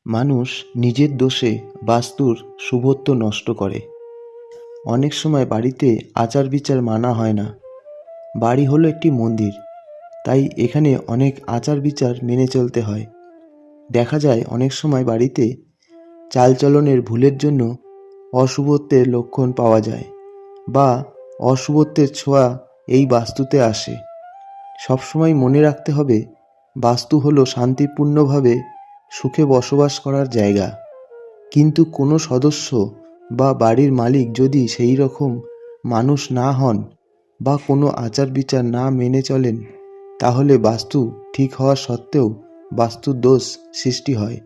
মানুষ নিজের দোষে বাস্তুর শুভত্ব নষ্ট করে। অনেক সময় বাড়িতে আচার বিচার মানা হয় না। বাড়ি হলো একটি মন্দির, তাই এখানে অনেক আচার বিচার মেনে চলতে হয়। দেখা যায় অনেক সময় বাড়িতে চালচলনের ভুলের জন্য অশুভত্বের লক্ষণ পাওয়া যায় বা অশুভত্বের ছোঁয়া এই বাস্তুতে আসে। সবসময় মনে রাখতে হবে, বাস্তু হলো শান্তিপূর্ণভাবে সুখে বসবাস করার জায়গা। কিন্তু কোনো সদস্য বা বাড়ির মালিক যদি সেই রকম মানুষ না হন বা কোনো আচার বিচার না মেনে চলেন, তাহলে বাস্তু ঠিক হওয়া সত্ত্বেও বাস্তুর দোষ সৃষ্টি হয়।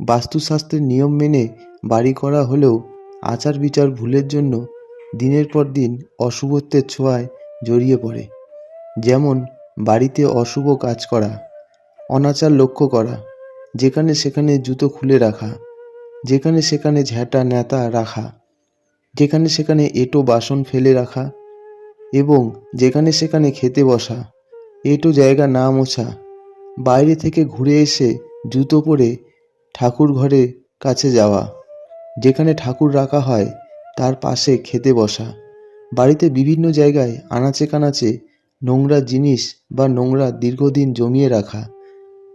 বাস্তুশাস্ত্রের নিয়ম মেনে বাড়ি করা হলেও আচার বিচার ভুলের জন্য দিনের পর দিন অশুভত্বের ছোঁয়ায় জড়িয়ে পড়ে। যেমন বাড়িতে অশুভ কাজ করা, অনাচার লক্ষ্য করা, যেখানে সেখানে জুতো খুলে রাখা, যেখানে সেখানে ঝ্যাঁটা ন্যাতা রাখা, যেখানে সেখানে এঁটো বাসন ফেলে রাখা এবং যেখানে সেখানে খেতে বসা, এঁটো জায়গা না মোছা, বাইরে থেকে ঘুরে এসে জুতো পরে ঠাকুর ঘরের কাছে যাওয়া, যেখানে ঠাকুর রাখা হয় তার পাশে খেতে বসা, বাড়িতে বিভিন্ন জায়গায় আনাচে কানাচে নোংরা জিনিস বা নোংরা দীর্ঘদিন জমিয়ে রাখা,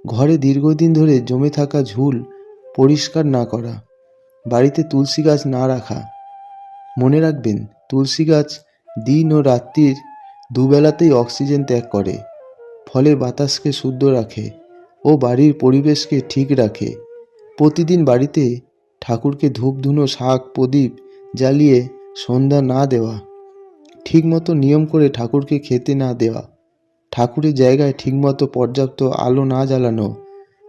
ঘরে দীর্ঘদিন ধরে জমে থাকা ঝুল পরিষ্কার না করা, বাড়িতে তুলসী গাছ না রাখা। মনে রাখবেন, তুলসী গাছ দিন ও রাত্রির দুবেলাতেই অক্সিজেন ত্যাগ করে, ফলে বাতাসকে শুদ্ধ রাখে ও বাড়ির পরিবেশকে ঠিক রাখে। প্রতিদিন বাড়িতে ঠাকুরকে ধূপ ধুনো শাক প্রদীপ জ্বালিয়ে সন্ধ্যা না দেওয়া, ঠিকমতো নিয়ম করে ঠাকুরকে খেতে না দেওয়া, ঠাকুরের জায়গায় ঠিকমতো পর্যাপ্ত আলো না জ্বালানো,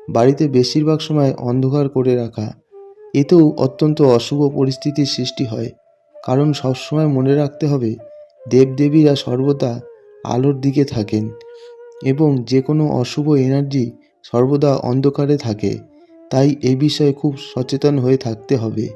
বাড়িতে বেশিরভাগ সময় অন্ধকার করে রাখা, এতেও অত্যন্ত অশুভ পরিস্থিতির সৃষ্টি হয়। কারণ সবসময় মনে রাখতে হবে, দেবদেবীরা সর্বদা আলোর দিকে থাকেন এবং যে কোনো অশুভ এনার্জি সর্বদা অন্ধকারে থাকে। তাই এ বিষয়ে খুব সচেতন হয়ে থাকতে হবে।